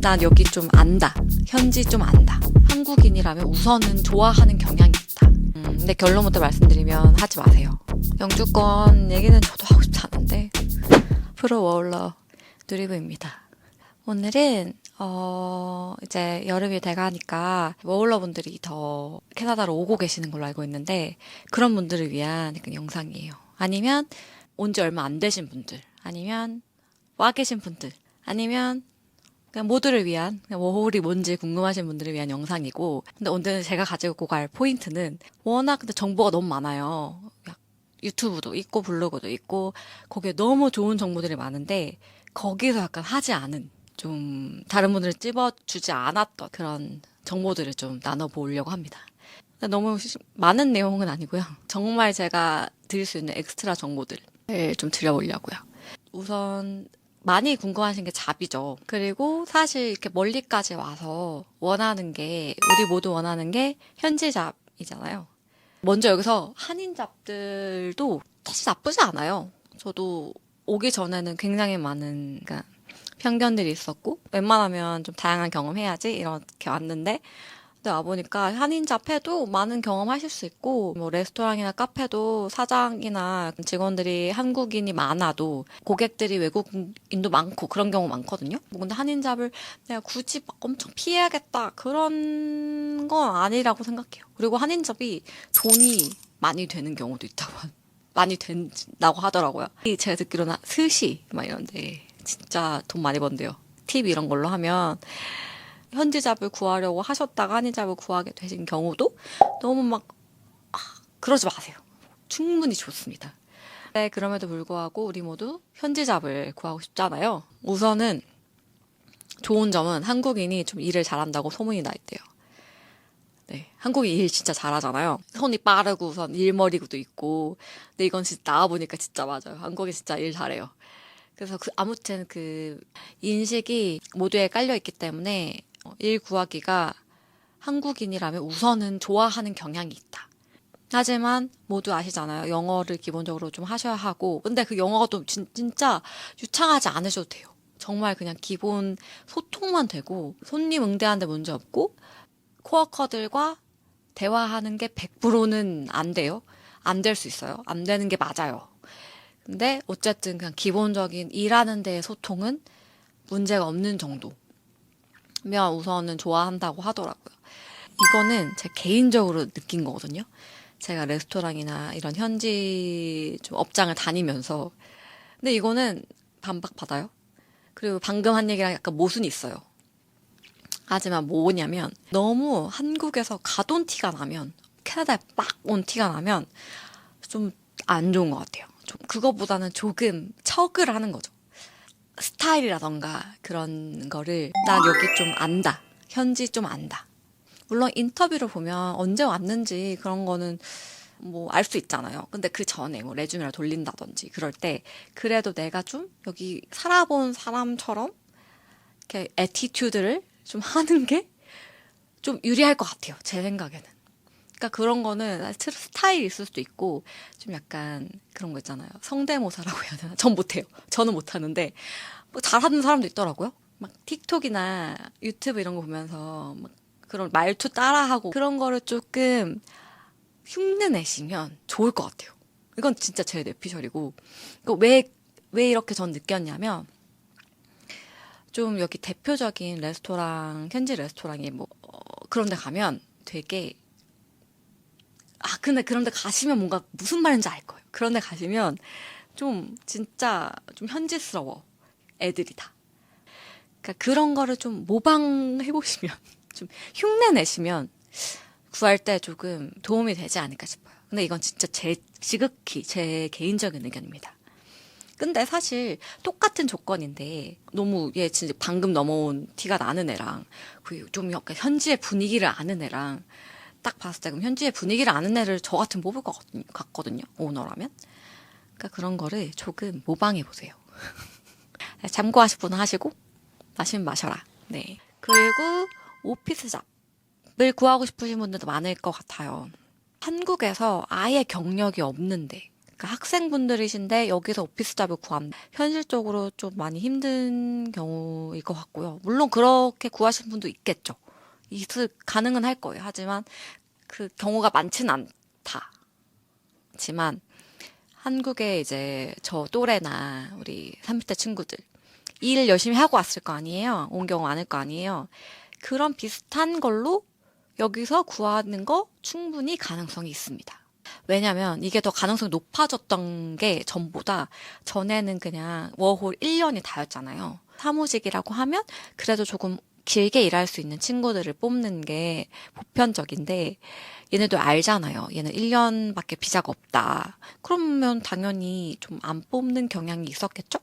난 여기 좀 안다. 현지 좀 안다. 한국인이라면 우선은 좋아하는 경향이 있다. 근데 결론부터 말씀드리면 하지 마세요. 영주권 얘기는 저도 하고 싶지 않은데 프로 워홀러 누리부입니다. 오늘은 이제 여름이 돼가니까 워홀러 분들이 더 캐나다로 오고 계시는 걸로 알고 있는데 그런 분들을 위한 약간 영상이에요. 아니면 온 지 얼마 안 되신 분들, 아니면 와 계신 분들, 아니면 그냥 모두를 위한, 그냥 워홀이 뭔지 궁금하신 분들을 위한 영상이고, 근데 오늘 제가 가지고 갈 포인트는 워낙 근데 정보가 너무 많아요. 유튜브도 있고 블로그도 있고 거기에 너무 좋은 정보들이 많은데 거기서 약간 하지 않은, 좀 다른 분들을 찝어주지 않았던 그런 정보들을 좀 나눠보려고 합니다. 너무 많은 내용은 아니고요. 정말 제가 드릴 수 있는 엑스트라 정보들을 좀 드려보려고요. 우선 많이 궁금하신 게 잡이죠. 그리고 사실 이렇게 멀리까지 와서 원하는 게, 우리 모두 원하는 게 현지 잡이잖아요. 먼저 여기서 한인 잡들도 사실 나쁘지 않아요. 저도 오기 전에는 굉장히 많은, 그러니까 편견들이 있었고 웬만하면 좀 다양한 경험해야지 이렇게 왔는데, 근데 와보니까 한인 잡해도 많은 경험하실 수 있고, 뭐 레스토랑이나 카페도 사장이나 직원들이 한국인이 많아도 고객들이 외국인도 많고 그런 경우 많거든요. 뭐 근데 한인 잡을 내가 굳이 막 엄청 피해야겠다 그런 건 아니라고 생각해요. 그리고 한인 잡이 돈이 많이 되는 경우도 많이 된다고 하더라고요. 제가 듣기로는 스시 막 이런데 진짜 돈 많이 번대요. 팁 이런 걸로 하면 현지 잡을 구하려고 하셨다가 한인 잡을 구하게 되신 경우도 너무 막 그러지 마세요. 충분히 좋습니다. 네, 그럼에도 불구하고 우리 모두 현지 잡을 구하고 싶잖아요. 우선은 좋은 점은 한국인이 좀 일을 잘한다고 소문이 나 있대요. 네, 한국이 일 진짜 잘하잖아요. 손이 빠르고 우선 일머리도 있고. 근데 이건 진짜 나와보니까 진짜 맞아요. 한국이 진짜 일 잘해요. 그래서 아무튼 그 인식이 모두에 깔려 있기 때문에 일 구하기가 한국인이라면 우선은 좋아하는 경향이 있다. 하지만 모두 아시잖아요. 영어를 기본적으로 좀 하셔야 하고, 근데 그 영어가 또 진짜 유창하지 않으셔도 돼요. 정말 그냥 기본 소통만 되고 손님 응대하는데 문제 없고 코워커들과 대화하는 게 100%는 안 돼요. 안 될 수 있어요. 안 되는 게 맞아요. 근데 어쨌든 그냥 기본적인 일하는 데의 소통은 문제가 없는 정도면 우선은 좋아한다고 하더라고요. 이거는 제 개인적으로 느낀 거거든요. 제가 레스토랑이나 이런 현지 좀 업장을 다니면서. 근데 이거는 반박받아요. 그리고 방금 한 얘기랑 약간 모순이 있어요. 하지만 뭐냐면 너무 한국에서 가돈 티가 나면, 캐나다에 빡 온 티가 나면 좀 안 좋은 것 같아요. 좀 그거보다는 조금 척을 하는 거죠. 스타일이라던가 그런 거를 난 여기 좀 안다. 현지 좀 안다. 물론 인터뷰를 보면 언제 왔는지 그런 거는 뭐 알 수 있잖아요. 근데 그 전에 뭐 레주메를 돌린다든지 그럴 때 그래도 내가 좀 여기 살아본 사람처럼 이렇게 애티튜드를 좀 하는 게 좀 유리할 것 같아요. 제 생각에는. 그러니까 그런 거는 스타일이 있을 수도 있고 좀 약간 그런 거 있잖아요. 성대모사라고 해야 되나? 전 못해요. 저는 못하는데 뭐 잘하는 사람도 있더라고요. 막 틱톡이나 유튜브 이런 거 보면서 막 그런 말투 따라하고 그런 거를 조금 흉내내시면 좋을 것 같아요. 이건 진짜 제 뇌피셜이고. 왜 이렇게 전 느꼈냐면 좀 여기 대표적인 레스토랑, 현지 레스토랑이 뭐 그런 데 가면 되게, 근데 그런 데 가시면 뭔가 무슨 말인지 알 거예요. 그런 데 가시면 좀 진짜 좀 현지스러워. 애들이 다. 그러니까 그런 거를 좀 모방해 보시면, 좀 흉내 내시면 구할 때 조금 도움이 되지 않을까 싶어요. 근데 이건 진짜 지극히 제 개인적인 의견입니다. 근데 사실 똑같은 조건인데 너무 얘 진짜 방금 넘어온 티가 나는 애랑 그 좀 약간 현지의 분위기를 아는 애랑 딱 봤을 때 그럼 현지의 분위기를 아는 애를 저 같은 뽑을 것 같거든요. 오너라면. 그러니까 그런 거를 조금 모방해 보세요. 참고하실 분은 하시고 마시면 마셔라. 네. 그리고 오피스 잡을 구하고 싶으신 분들도 많을 것 같아요. 한국에서 아예 경력이 없는데 그러니까 학생분들이신데 여기서 오피스 잡을 구한다. 현실적으로 좀 많이 힘든 경우일 것 같고요. 물론 그렇게 구하시는 분도 있겠죠. 가능은 할 거예요. 하지만 그 경우가 많지는 않다. 하지만 한국에 이제 저 또래나 우리 30대 친구들 일 열심히 하고 왔을 거 아니에요. 온 경우 많을 거 아니에요. 그런 비슷한 걸로 여기서 구하는 거 충분히 가능성이 있습니다. 왜냐면 이게 더 가능성이 높아졌던 게 전보다 전에는 그냥 워홀 1년이 다였잖아요. 사무직이라고 하면 그래도 조금 길게 일할 수 있는 친구들을 뽑는 게 보편적인데 얘네도 알잖아요. 얘는 1년밖에 비자가 없다. 그러면 당연히 좀 안 뽑는 경향이 있었겠죠?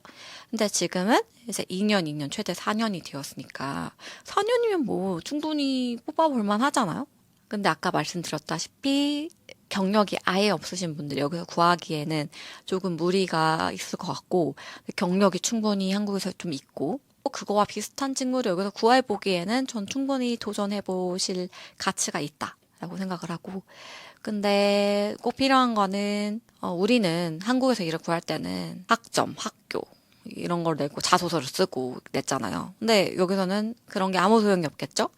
근데 지금은 이제 2년, 최대 4년이 되었으니까 4년이면 뭐 충분히 뽑아볼 만하잖아요? 근데 아까 말씀드렸다시피 경력이 아예 없으신 분들 여기서 구하기에는 조금 무리가 있을 것 같고 경력이 충분히 한국에서 좀 있고 그거와 비슷한 친구를 여기서 구해보기에는 전 충분히 도전해보실 가치가 있다라고 생각을 하고 근데 꼭 필요한 거는 우리는 한국에서 일을 구할 때는 학점, 학교 이런 걸 내고 자소서를 쓰고 냈잖아요. 근데 여기서는 그런 게 아무 소용이 없겠죠?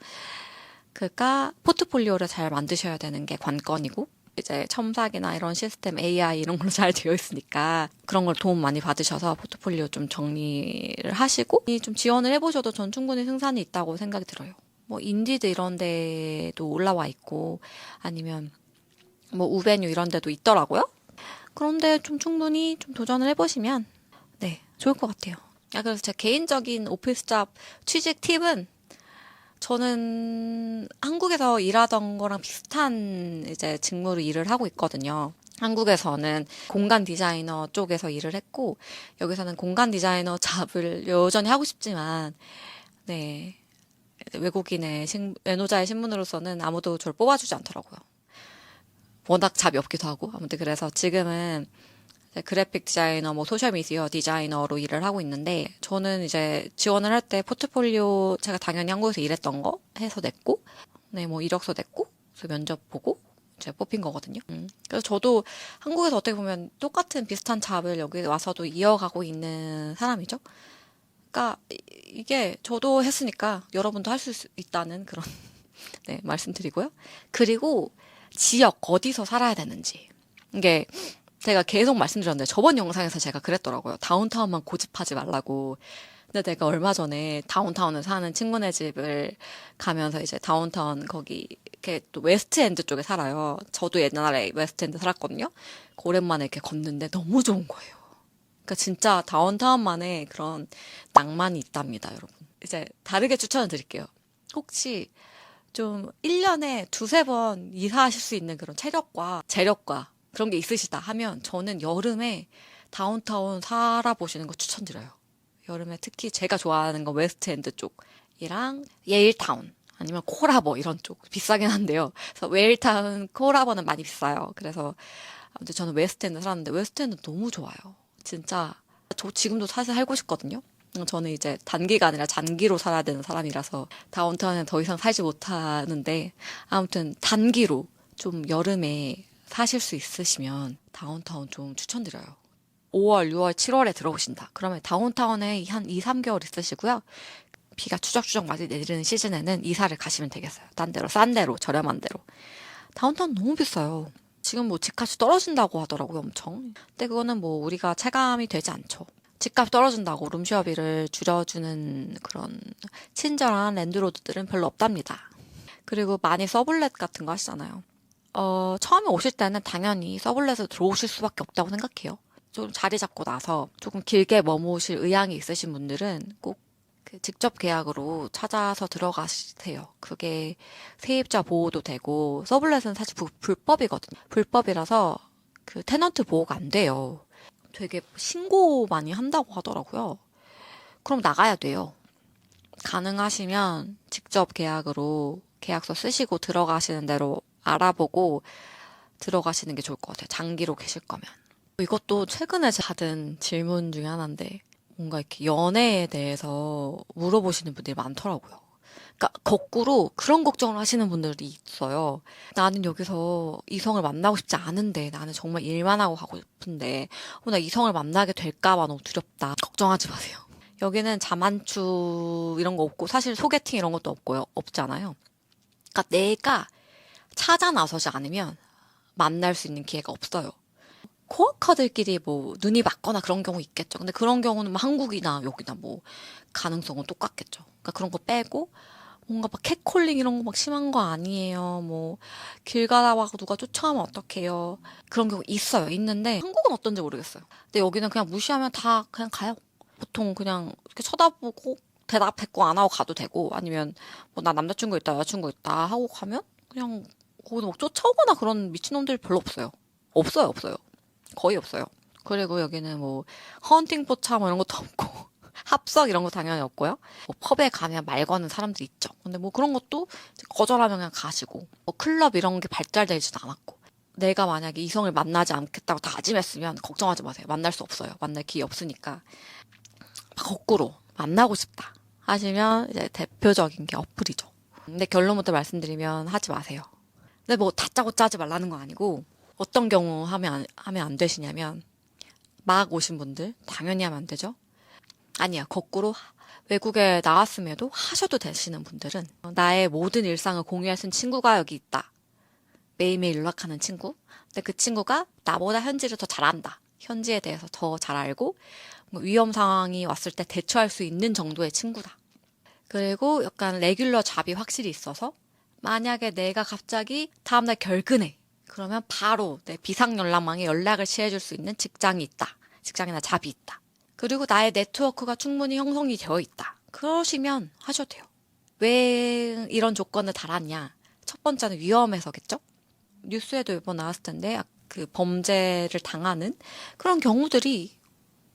그러니까 포트폴리오를 잘 만드셔야 되는 게 관건이고 이제 첨삭이나 이런 시스템 AI 이런 걸로 잘 되어 있으니까 그런 걸 도움 많이 받으셔서 포트폴리오 좀 정리를 하시고 좀 지원을 해보셔도 전 충분히 승산이 있다고 생각이 들어요. 뭐 인디드 이런 데도 올라와 있고 아니면 뭐 우베뉴 이런 데도 있더라고요. 그런데 좀 충분히 좀 도전을 해보시면 네 좋을 것 같아요. 그래서 제 개인적인 오피스 잡 취직 팁은 저는 한국에서 일하던 거랑 비슷한 이제 직무로 일을 하고 있거든요. 한국에서는 공간 디자이너 쪽에서 일을 했고 여기서는 공간 디자이너 잡을 여전히 하고 싶지만 네 외국인의 외노자의 신분으로서는 아무도 저를 뽑아주지 않더라고요. 워낙 잡이 없기도 하고 아무튼 그래서 지금은 그래픽 디자이너, 뭐 소셜미디어 디자이너로 일을 하고 있는데 저는 이제 지원을 할 때 포트폴리오 제가 당연히 한국에서 일했던 거 해서 냈고 네, 뭐 이력서 냈고 그래서 면접 보고 이제 뽑힌 거거든요. 그래서 저도 한국에서 어떻게 보면 똑같은 비슷한 잡을 여기 와서도 이어가고 있는 사람이죠. 그러니까 이게 저도 했으니까 여러분도 할 수 있다는 그런 네, 말씀드리고요. 그리고 지역 어디서 살아야 되는지 이게 제가 계속 말씀드렸는데 저번 영상에서 제가 그랬더라고요. 다운타운만 고집하지 말라고. 근데 내가 얼마 전에 다운타운에 사는 친구네 집을 가면서 이제 다운타운 거기 이렇게 또 웨스트엔드 쪽에 살아요. 저도 옛날에 웨스트엔드 살았거든요. 오랜만에 이렇게 걷는데 너무 좋은 거예요. 그러니까 진짜 다운타운만의 그런 낭만이 있답니다, 여러분. 이제 다르게 추천을 드릴게요. 혹시 좀 1년에 두세 번 이사하실 수 있는 그런 체력과 재력과 그런 게 있으시다 하면 저는 여름에 다운타운 살아보시는 거 추천드려요. 여름에 특히 제가 좋아하는 건 웨스트엔드 쪽이랑 예일타운 아니면 콜하버 이런 쪽 비싸긴 한데요. 그래서 웨일타운, 콜하버는 많이 비싸요. 그래서 아무튼 저는 웨스트엔드 살았는데 웨스트엔드 너무 좋아요. 진짜 저 지금도 사실 살고 싶거든요. 저는 이제 단기가 아니라 장기로 살아야 되는 사람이라서 다운타운에 더 이상 살지 못하는데 아무튼 단기로 좀 여름에 사실 수 있으시면 다운타운 좀 추천드려요. 5월, 6월, 7월에 들어오신다. 그러면 다운타운에 한 2, 3개월 있으시고요. 비가 추적추적 많이 내리는 시즌에는 이사를 가시면 되겠어요. 딴 데로, 싼 데로, 저렴한 데로. 다운타운 너무 비싸요. 지금 뭐 집값이 떨어진다고 하더라고요, 엄청. 근데 그거는 뭐 우리가 체감이 되지 않죠. 집값 떨어진다고 룸쉐어비를 줄여주는 그런 친절한 랜드로드들은 별로 없답니다. 그리고 많이 서블렛 같은 거 하시잖아요. 처음에 오실 때는 당연히 서블렛으로 들어오실 수밖에 없다고 생각해요. 좀 자리 잡고 나서 조금 길게 머무실 의향이 있으신 분들은 꼭 그 직접 계약으로 찾아서 들어가세요. 그게 세입자 보호도 되고 서블렛은 사실 불법이거든요. 불법이라서 그 테넌트 보호가 안 돼요. 되게 신고 많이 한다고 하더라고요. 그럼 나가야 돼요. 가능하시면 직접 계약으로 계약서 쓰시고 들어가시는 대로 알아보고 들어가시는 게 좋을 것 같아요. 장기로 계실 거면. 이것도 최근에 받은 질문 중에 하나인데 뭔가 이렇게 연애에 대해서 물어보시는 분들이 많더라고요. 그러니까 거꾸로 그런 걱정을 하시는 분들이 있어요. 나는 여기서 이성을 만나고 싶지 않은데, 나는 정말 일만 하고 가고 싶은데, 나 이성을 만나게 될까봐 너무 두렵다. 걱정하지 마세요. 여기는 자만추 이런 거 없고, 사실 소개팅 이런 것도 없고요. 없잖아요. 그러니까 내가 찾아 나서지 않으면 만날 수 있는 기회가 없어요. 코어커들끼리 뭐 눈이 맞거나 그런 경우 있겠죠. 근데 그런 경우는 뭐 한국이나 여기나 뭐 가능성은 똑같겠죠. 그러니까 그런 거 빼고 뭔가 막 캣콜링 이런 거 막 심한 거 아니에요. 뭐 길 가다가 누가 쫓아오면 어떡해요. 그런 경우 있어요. 있는데 한국은 어떤지 모르겠어요. 근데 여기는 그냥 무시하면 다 그냥 가요. 보통 그냥 이렇게 쳐다보고 대답했고 안 하고 가도 되고, 아니면 뭐 나 남자친구 있다 여자친구 있다 하고 가면 그냥 거기서 막 쫓아오거나 그런 미친놈들 별로 없어요. 없어요, 없어요. 거의 없어요. 그리고 여기는 뭐 헌팅 포차 뭐 이런 것도 없고 합석 이런 거 당연히 없고요. 뭐 펍에 가면 말 거는 사람들이 있죠. 근데 뭐 그런 것도 이제 거절하면 그냥 가시고, 뭐 클럽 이런 게 발달되지도 않았고, 내가 만약에 이성을 만나지 않겠다고 다짐했으면 걱정하지 마세요. 만날 수 없어요. 만날 기회 없으니까. 거꾸로 만나고 싶다 하시면 이제 대표적인 게 어플이죠. 근데 결론부터 말씀드리면 하지 마세요. 근데 뭐 다짜고짜 하지 말라는 건 아니고, 어떤 경우 하면 안 되시냐면, 막 오신 분들 당연히 하면 안 되죠. 아니야, 거꾸로 외국에 나왔음에도 하셔도 되시는 분들은, 나의 모든 일상을 공유할 수 있는 친구가 여기 있다. 매일매일 연락하는 친구. 근데 그 친구가 나보다 현지를 더 잘 안다. 현지에 대해서 더 잘 알고 뭐 위험 상황이 왔을 때 대처할 수 있는 정도의 친구다. 그리고 약간 레귤러 잡이 확실히 있어서, 만약에 내가 갑자기 다음날 결근해. 그러면 바로 내 비상연락망에 연락을 취해줄 수 있는 직장이 있다. 직장이나 잡이 있다. 그리고 나의 네트워크가 충분히 형성이 되어 있다. 그러시면 하셔도 돼요. 왜 이런 조건을 달았냐? 첫 번째는 위험해서겠죠? 뉴스에도 몇 번 나왔을 텐데, 그 범죄를 당하는 그런 경우들이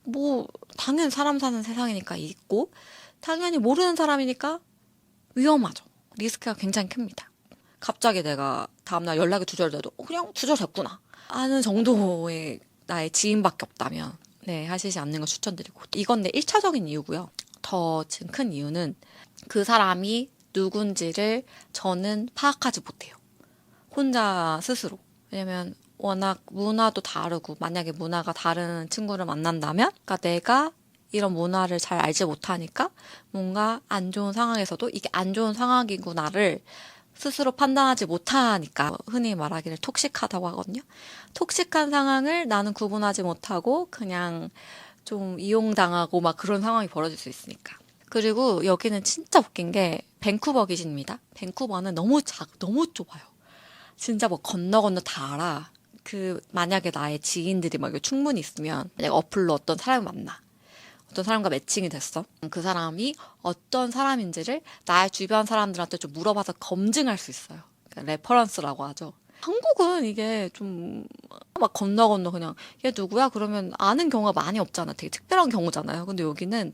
뭐 당연히 사람 사는 세상이니까 있고, 당연히 모르는 사람이니까 위험하죠. 리스크가 굉장히 큽니다. 갑자기 내가 다음날 연락이 두절돼도 그냥 두절됐구나 하는 정도의 나의 지인밖에 없다면 네, 하시지 않는 거 추천드리고, 이건 내 1차적인 이유고요. 더 지금 큰 이유는 그 사람이 누군지를 저는 파악하지 못해요. 혼자 스스로. 왜냐면 워낙 문화도 다르고, 만약에 문화가 다른 친구를 만난다면, 그러니까 내가 이런 문화를 잘 알지 못하니까 뭔가 안 좋은 상황에서도 이게 안 좋은 상황이구나를 스스로 판단하지 못하니까 흔히 말하기를 톡식하다고 하거든요. 톡식한 상황을 나는 구분하지 못하고 그냥 좀 이용당하고 막 그런 상황이 벌어질 수 있으니까. 그리고 여기는 진짜 웃긴 게 밴쿠버 기준입니다. 밴쿠버는 너무 너무 좁아요. 진짜 뭐 건너 다 알아. 그 만약에 나의 지인들이 막 충분히 있으면 내가 어플로 어떤 사람을 만나. 어떤 사람과 매칭이 됐어. 그 사람이 어떤 사람인지를 나의 주변 사람들한테 좀 물어봐서 검증할 수 있어요. 그러니까 레퍼런스라고 하죠. 한국은 이게 좀 막 건너 그냥 얘 누구야? 그러면 아는 경우가 많이 없잖아. 되게 특별한 경우잖아요. 근데 여기는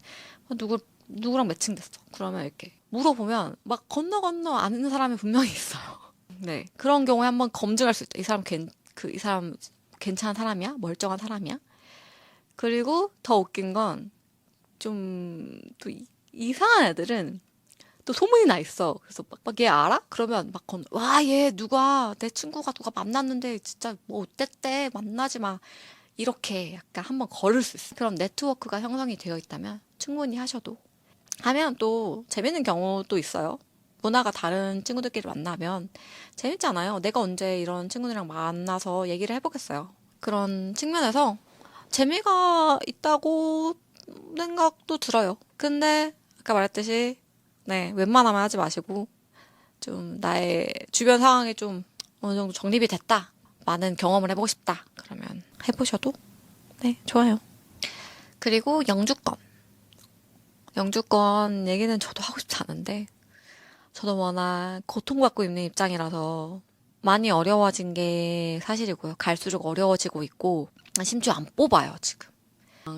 누구랑 매칭됐어. 그러면 이렇게 물어보면 막 건너 아는 사람이 분명히 있어요. 네. 그런 경우에 한번 검증할 수 있다. 이 사람 괜찮은 사람이야? 멀쩡한 사람이야? 그리고 더 웃긴 건, 좀 또 이상한 애들은 또 소문이 나 있어. 그래서 막 얘 알아? 그러면 와, 얘 내 친구가 누가 만났는데 진짜 뭐 어땠대? 만나지 마. 이렇게 약간 한번 걸을 수 있어. 그럼 네트워크가 형성이 되어 있다면 충분히 하셔도. 하면 또 재밌는 경우도 있어요. 문화가 다른 친구들끼리 만나면 재밌잖아요. 내가 언제 이런 친구들이랑 만나서 얘기를 해보겠어요. 그런 측면에서 재미가 있다고 생각도 들어요. 근데 아까 말했듯이 네, 웬만하면 하지 마시고, 좀 나의 주변 상황이 좀 어느 정도 정립이 됐다, 많은 경험을 해보고 싶다, 그러면 해보셔도 네, 좋아요. 그리고 영주권 얘기는 저도 하고 싶지 않은데, 저도 워낙 고통받고 있는 입장이라서 많이 어려워진 게 사실이고요. 갈수록 어려워지고 있고, 심지어 안 뽑아요, 지금.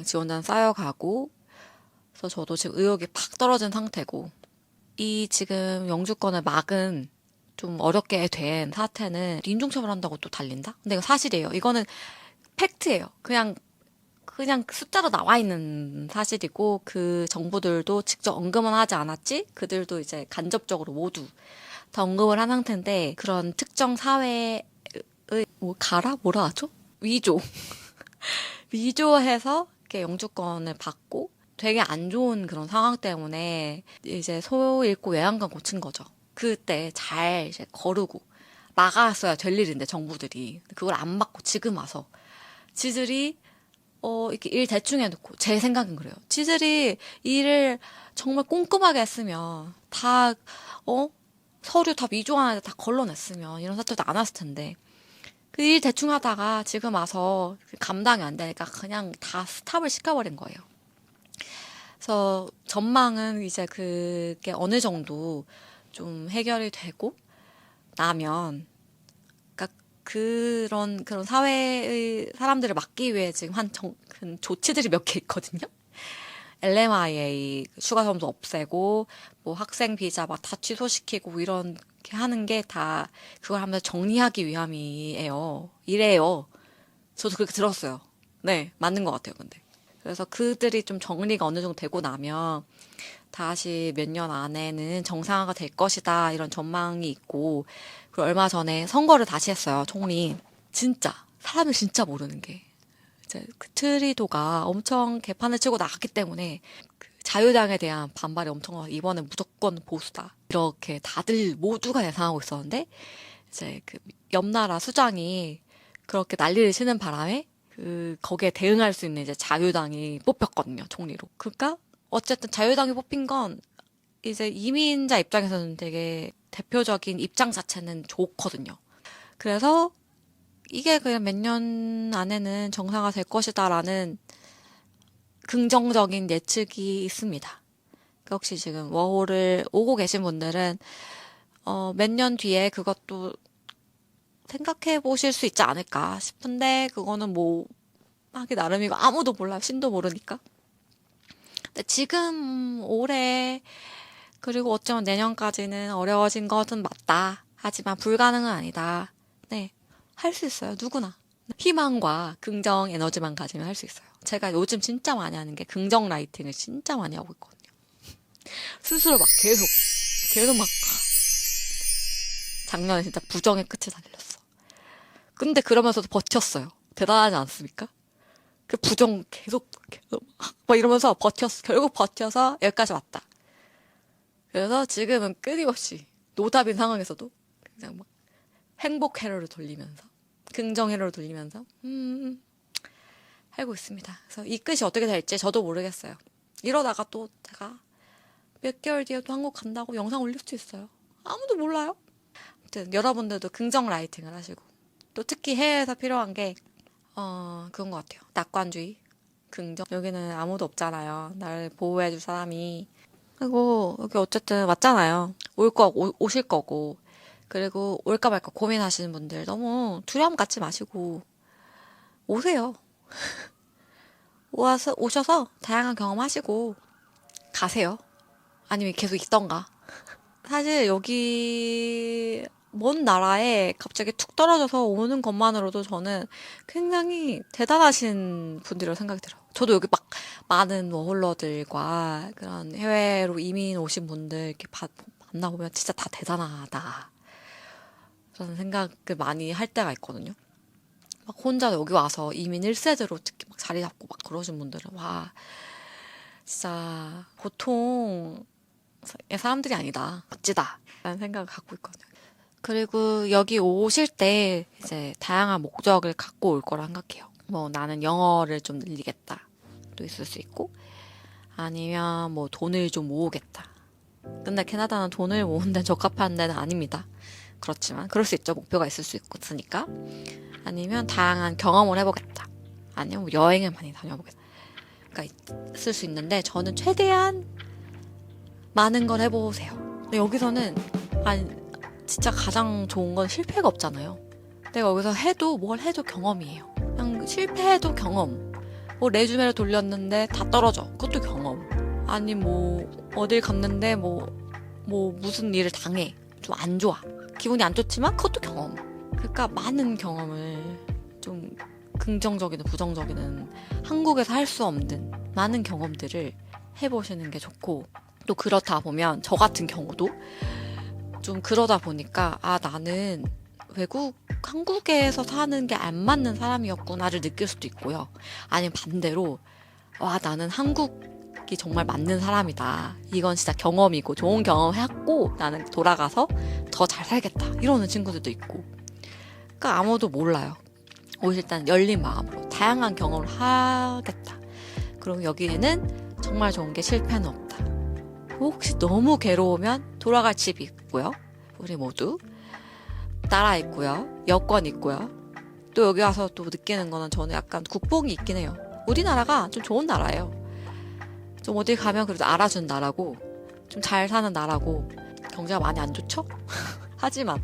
지원자는 쌓여가고, 그래서 저도 지금 의욕이 팍 떨어진 상태고, 이 지금 영주권을 막은 좀 어렵게 된 사태는 인종차별 한다고 또 달린다? 근데 이거 사실이에요. 이거는 팩트예요. 그냥 그냥 숫자로 나와 있는 사실이고 그 정보들도 직접 언급은 하지 않았지 그들도 이제 간접적으로 모두 다 언급을 한 상태인데 그런 특정 사회의 뭐 가라 뭐라 하죠? 위조 위조해서 이렇게 영주권을 받고 되게 안 좋은 그런 상황 때문에 이제 소 잃고 외양간 고친 거죠. 그때 잘 이제 거르고 막았어야 될 일인데 정부들이 그걸 안 막고 지금 와서 지들이 이렇게 일 대충 해놓고 제 생각은 그래요. 지들이 일을 정말 꼼꼼하게 했으면 다 서류 다 위조하는데 다 걸러냈으면 이런 사태도 안 왔을 텐데 그 일 대충 하다가 지금 와서 감당이 안 되니까 그냥 다 스탑을 시켜버린 거예요. 그래서 전망은 이제 그게 어느 정도 좀 해결이 되고 나면 그러니까 그런 사회의 사람들을 막기 위해 지금 그 조치들이 몇 개 있거든요. LMIA 추가 점수 없애고 뭐 학생 비자 막 다 취소시키고 이런 게 하는 게 다 그걸 하면서 정리하기 위함이에요. 이래요. 저도 그렇게 들었어요. 네, 맞는 것 같아요. 근데 그래서 그들이 좀 정리가 어느 정도 되고 나면 다시 몇 년 안에는 정상화가 될 것이다 이런 전망이 있고 그리고 얼마 전에 선거를 다시 했어요. 총리. 진짜 사람을 진짜 모르는 게 이제 그 트리도가 엄청 개판을 치고 나갔기 때문에 그 자유당에 대한 반발이 엄청 와 이번에 무조건 보수다 이렇게 다들 모두가 예상하고 있었는데 이제 그 옆나라 수장이 그렇게 난리를 치는 바람에 거기에 대응할 수 있는 이제 자유당이 뽑혔거든요, 총리로. 그러니까 어쨌든 자유당이 뽑힌 건 이제 이민자 입장에서는 되게 대표적인 입장 자체는 좋거든요. 그래서 이게 그냥 몇 년 안에는 정상화 될 것이다라는 긍정적인 예측이 있습니다. 그러니까 혹시 지금 워홀을 오고 계신 분들은 몇 년 뒤에 그것도 생각해 보실 수 있지 않을까 싶은데 그거는 뭐 하기 나름이고 아무도 몰라요. 신도 모르니까. 근데 지금 올해 그리고 어쩌면 내년까지는 어려워진 것은 맞다. 하지만 불가능은 아니다. 네, 할 수 있어요. 누구나. 희망과 긍정 에너지만 가지면 할 수 있어요. 제가 요즘 진짜 많이 하는 게 긍정 라이팅을 진짜 많이 하고 있거든요. 스스로 막 계속 막 작년에 진짜 부정의 끝을 달렸어. 근데 그러면서도 버텼어요. 대단하지 않습니까? 그 부정 계속 막 이러면서 결국 버텨서 여기까지 왔다. 그래서 지금은 끊임없이 노답인 상황에서도 그냥 막 행복 회로를 돌리면서 긍정 회로를 돌리면서 하고 있습니다. 그래서 이 끝이 어떻게 될지 저도 모르겠어요. 이러다가 또 제가 몇 개월 뒤에 또 한국 간다고 영상 올릴 수도 있어요. 아무도 몰라요. 아무튼 여러분들도 긍정 라이팅을 하시고 또 특히 해외에서 필요한 게 그런 것 같아요. 낙관주의, 긍정. 여기는 아무도 없잖아요. 나를 보호해줄 사람이. 그리고 여기 어쨌든 왔잖아요. 오실 거고. 그리고 올까 말까 고민하시는 분들 너무 두려움 갖지 마시고 오세요. 오셔서 다양한 경험하시고 가세요. 아니면 계속 있던가. 사실 여기 먼 나라에 갑자기 툭 떨어져서 오는 것만으로도 저는 굉장히 대단하신 분들이라고 생각이 들어요. 저도 여기 막 많은 워홀러들과 그런 해외로 이민 오신 분들 이렇게 만나보면 진짜 다 대단하다. 저는 생각을 많이 할 때가 있거든요. 막 혼자 여기 와서 이민 1세대로 특히 막 자리 잡고 막 그러신 분들은 와 진짜 보통 사람들이 아니다. 멋지다. 라는 생각을 갖고 있거든요. 그리고 여기 오실 때 이제 다양한 목적을 갖고 올 거라 생각해요. 뭐 나는 영어를 좀 늘리겠다. 또 있을 수 있고 아니면 뭐 돈을 좀 모으겠다. 근데 캐나다는 돈을 모으는 데는 적합한 데는 아닙니다. 그렇지만 그럴 수 있죠. 목표가 있을 수 있으니까. 아니면 다양한 경험을 해보겠다. 아니면 뭐 여행을 많이 다녀보겠다. 그러니까 있을 수 있는데 저는 최대한 많은 걸 해보세요. 근데 여기서는 진짜 가장 좋은 건 실패가 없잖아요. 내가 여기서 뭘 해도 경험이에요. 그냥 실패해도 경험. 뭐 레주메를 돌렸는데 다 떨어져. 그것도 경험. 아니 뭐 어딜 갔는데 뭐 무슨 일을 당해. 좀 안 좋아. 기분이 안 좋지만 그것도 경험. 그러니까 많은 경험을 좀 긍정적이든 부정적이든 한국에서 할 수 없는 많은 경험들을 해보시는 게 좋고, 또 그렇다 보면 저 같은 경우도 좀 그러다 보니까 나는 한국에서 사는 게 안 맞는 사람이었구나를 느낄 수도 있고요. 아니면 반대로 나는 한국이 정말 맞는 사람이다. 이건 진짜 경험이고 좋은 경험했고 나는 돌아가서 더 잘 살겠다. 이러는 친구들도 있고. 그러니까 아무도 몰라요. 일단 열린 마음으로 다양한 경험을 하겠다. 그럼 여기에는 정말 좋은 게 실패는 없다. 혹시 너무 괴로우면 돌아갈 집이 있고요. 우리 모두 나라 있고요. 여권 있고요. 또 여기 와서 또 느끼는 거는 저는 약간 국뽕이 있긴 해요. 우리나라가 좀 좋은 나라예요. 좀 어디 가면 그래도 알아준 나라고 좀 잘 사는 나라고 경제가 많이 안 좋죠? 하지만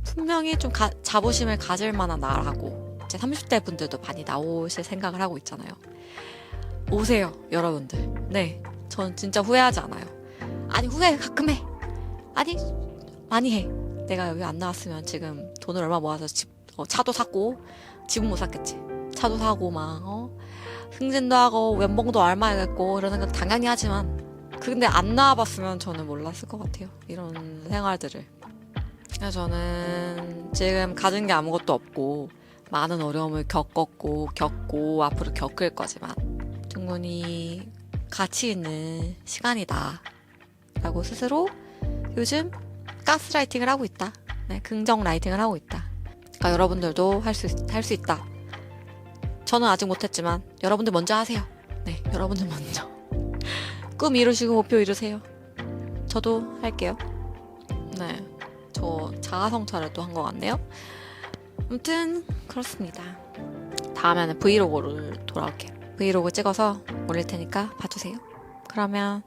분명히 좀 자부심을 가질 만한 나라고 이제 30대 분들도 많이 나오실 생각을 하고 있잖아요. 오세요, 여러분들. 네, 전 진짜 후회하지 않아요. 아니, 후회 가끔 해. 아니, 많이 해. 내가 여기 안 나왔으면 지금 돈을 얼마 모아서 차도 샀고, 집은 못 샀겠지. 차도 사고 승진도 하고 연봉도 얼마겠고 이러는 건 당연히 하지만, 근데 안 나와봤으면 저는 몰랐을 것 같아요. 이런 생활들을. 그래서 저는 지금 가진 게 아무것도 없고 많은 어려움을 겪고 앞으로 겪을 거지만 충분히 가치 있는 시간이다 라고 스스로 요즘 가스라이팅을 하고 있다. 네, 긍정 라이팅을 하고 있다. 그러니까 여러분들도 할 수 있다. 저는 아직 못했지만 여러분들 먼저 하세요. 네, 여러분들 먼저 꿈 이루시고 목표 이루세요. 저도 할게요. 네, 저 자아성찰을 또 한 것 같네요. 아무튼 그렇습니다. 다음에는 브이로그를 돌아올게요. 브이로그 찍어서 올릴 테니까 봐주세요. 그러면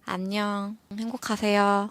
안녕, 행복하세요.